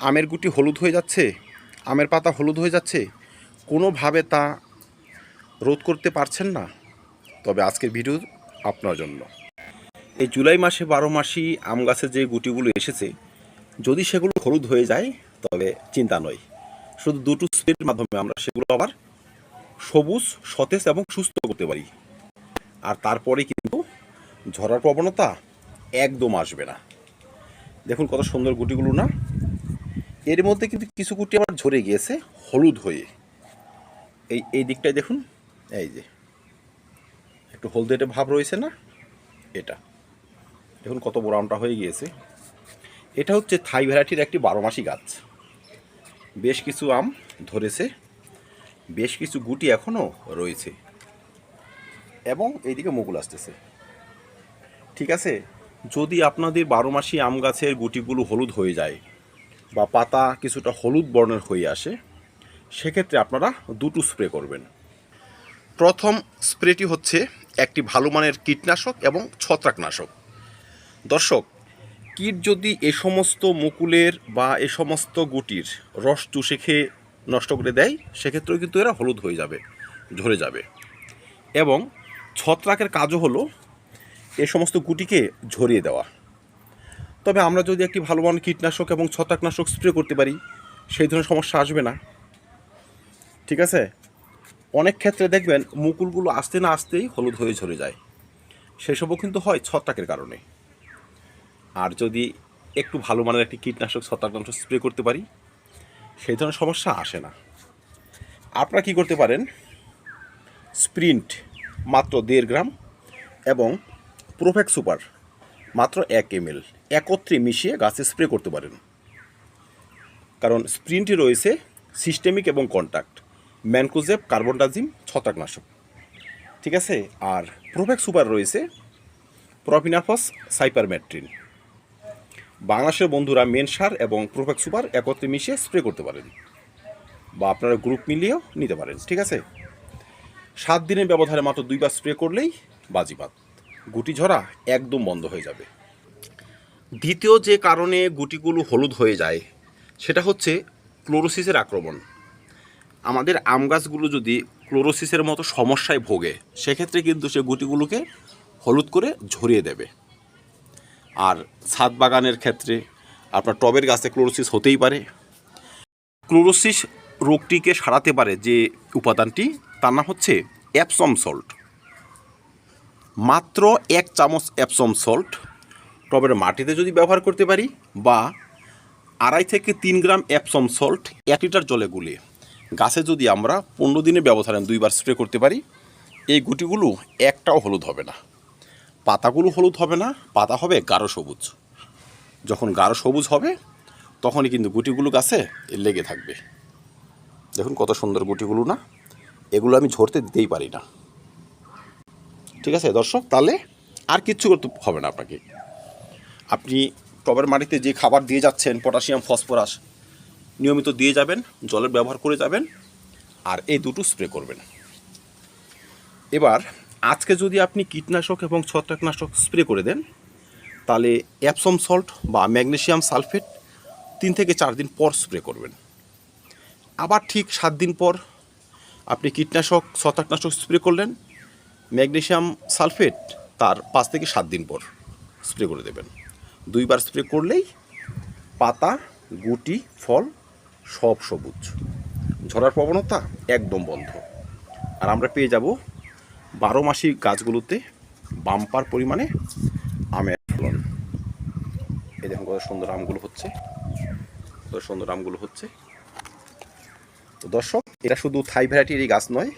আমের গুটি হলুদ হয়ে যাচ্ছে, আমের পাতা হলুদ হয়ে যাচ্ছে, কোনোভাবে তা রোধ করতে পারছেন না, তবে আজকের ভিডিও আপনার জন্য। এই জুলাই মাসে 12 মাসি আম গাছে যে গুটিগুলো এসেছে, যদি সেগুলো হলুদ হয়ে যায় তবে চিন্তা নয়, শুধু দুটো স্প্রের মাধ্যমে আমরা সেগুলো আবার সবুজ, সতেজ এবং সুস্থ করতে পারি। আর তারপরে কিন্তু ঝরার প্রবণতা একদম আসবে না। দেখুন কত সুন্দর গুটিগুলো না। এর মধ্যে কিন্তু কিছু গুটি আবার ঝরে গিয়েছে হলুদ হয়ে। এই দিকটায় দেখুন, এই যে একটু হলদেটে ভাব রয়েছে না, এটা দেখুন কত বড় আমটা হয়ে গিয়েছে। এটা হচ্ছে থাই ভ্যারাইটির একটি 12 মাসি গাছ। বেশ কিছু আম ধরেছে, বেশ কিছু গুটি এখনও রয়েছে এবং এইদিকে মুকুল আসতেছে। ঠিক আছে, যদি আপনাদের 12 মাসি আম গাছের গুটিগুলো হলুদ হয়ে যায় বা পাতা কিছুটা হলুদ বর্ণের হয়ে আসে, সেক্ষেত্রে আপনারা দুটো স্প্রে করবেন। প্রথম স্প্রেটি হচ্ছে একটি ভালো মানের কীটনাশক এবং ছত্রাকনাশক। দর্শক, কীট যদি এ সমস্ত মুকুলের বা এ সমস্ত গুটির রস চুষে খেয়ে নষ্ট করে দেয়, সেক্ষেত্রেও কিন্তু এরা হলুদ হয়ে যাবে, ঝরে যাবে। এবং ছত্রাকের কাজও হলো এ সমস্ত গুটিকে ঝরিয়ে দেওয়া। তবে আমরা যদি একটি ভালো মানের কীটনাশক এবং ছত্রাকনাশক স্প্রে করতে পারি, সেই ধরনের সমস্যা আসবে না। ঠিক আছে, অনেক ক্ষেত্রে দেখবেন মুকুলগুলো আসতে না আসতেই হলুদ হয়ে ঝরে যায়, সেসবও কিন্তু হয় ছত্রাকের কারণে। আর যদি একটু ভালো মানের একটি কীটনাশক ছত্রাকনাশক স্প্রে করতে পারি, সেই ধরনের সমস্যা আসে না। আপনারা কী করতে পারেন, স্প্রিন্ট মাত্র 1.5 গ্রাম এবং প্রোফেক্স সুপার মাত্র 1 ml একত্রে মিশিয়ে গাছে স্প্রে করতে পারেন। কারণ স্প্রিন্টে রয়েছে সিস্টেমিক এবং কন্ট্যাক্ট, ম্যানকোজেব, কার্বনডাজিম ছত্রাকনাশক। ঠিক আছে, আর প্রোফেক্স সুপার রয়েছে প্রপিনাফস, সাইপারমেট্রিন। বাংলাদেশের বন্ধুরা মেনসার এবং প্রোফেক্স সুপার একত্রে মিশিয়ে স্প্রে করতে পারেন, বা আপনারা গ্রুপ মিলিয়েও নিতে পারেন। ঠিক আছে, 7 দিনের ব্যবধানে মাত্র 2 বার স্প্রে করলেই বাজিবাত, গুটি ঝরা একদম বন্ধ হয়ে যাবে। দ্বিতীয় যে কারণে গুটিগুলো হলুদ হয়ে যায়, সেটা হচ্ছে ক্লোরোসিসের আক্রমণ। আমাদের আম গাছগুলো যদি ক্লোরোসিসের মতো সমস্যায় ভোগে, সেক্ষেত্রে কিন্তু সে গুটিগুলোকে হলুদ করে ঝরিয়ে দেবে। আর ছাদ বাগানের ক্ষেত্রে আপনার টবের গাছে ক্লোরোসিস হতেই পারে। ক্লোরোসিস রোগটিকে সারাতে পারে যে উপাদানটি, তার নাম হচ্ছে এপসম সল্ট। মাত্র 1 চামচ এপসম সল্ট টবের মাটিতে যদি ব্যবহার করতে পারি, বা 2.5 থেকে 3 গ্রাম এপসম সল্ট 1 লিটার জলে গুলিয়ে গাছে যদি আমরা 15 দিনের ব্যবধানে 2 বার স্প্রে করতে পারি, এই গুটিগুলো একটাও হলুদ হবে না, পাতাগুলো হলুদ হবে না, পাতা হবে গাঢ় সবুজ। যখন গাঢ় সবুজ হবে, তখনই কিন্তু গুটিগুলো গাছে লেগে থাকবে। দেখুন কত সুন্দর গুটিগুলো না, এগুলো আমি ঝরতে দিতেই পারি না। ঠিক আছে দর্শক, তাহলে আর কিচ্ছু করতে হবে না আপনাকে। আপনি টবের মাটিতে যে খাবার দিয়ে যাচ্ছেন, পটাশিয়াম, ফসফরাস, নিয়মিত দিয়ে যাবেন, জলের ব্যবহার করে যাবেন, আর এই দুটো স্প্রে করবেন। এবার আজকে যদি আপনি কীটনাশক এবং ছত্রাকনাশক স্প্রে করে দেন, তাহলে এপসম সল্ট বা ম্যাগনেসিয়াম সালফেট 3 থেকে 4 দিন পর স্প্রে করবেন। আবার ঠিক 7 দিন পর আপনি কীটনাশক, ছত্রাকনাশক স্প্রে করলেন, ম্যাগনেসিয়াম সালফেট তার 5 থেকে 7 দিন পর স্প্রে করে দেবেন। 2 বার স্প্রে করলেই পাতা, গুটি, ফল সব সবুজ, ঝরার প্রবণতা একদম বন্ধ। আর আমরা পেয়ে যাব 12 মাসি গাছগুলোতে বাম্পার পরিমাণে আমের ফলন। এই দেখুন কত সুন্দর আমগুলো হচ্ছে, কত সুন্দর আমগুলো হচ্ছে। তো দর্শক, এটা শুধু থাই ভ্যারাইটির এই গাছ নয়,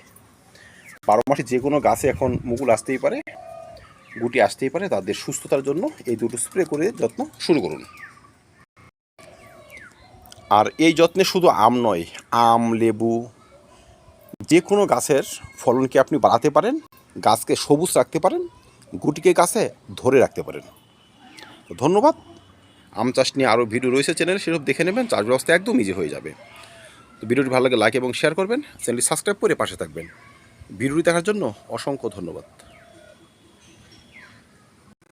12 মাসে যে কোনো গাছে এখন মুকুল আসতেই পারে, গুটি আসতেই পারে। তাদের সুস্থতার জন্য এই দুটো স্প্রে করে যত্ন শুরু করুন। আর এই যত্নে শুধু আম নয়, আম, লেবু, যে কোনো গাছের ফলনকে আপনি বাড়াতে পারেন, গাছকে সবুজ রাখতে পারেন, গুটিকে গাছে ধরে রাখতে পারেন। ধন্যবাদ। আম চাষ নিয়ে আরও ভিডিও রয়েছে চ্যানেলে, সেসব দেখে নেবেন, চাষ ব্যবস্থা একদম ইজি হয়ে যাবে। তো ভিডিওটি ভালো লাগে লাইক এবং শেয়ার করবেন, চ্যানেলটি সাবস্ক্রাইব করে পাশে থাকবেন। ভিডিওটি দেখার জন্য অসংখ্য ধন্যবাদ।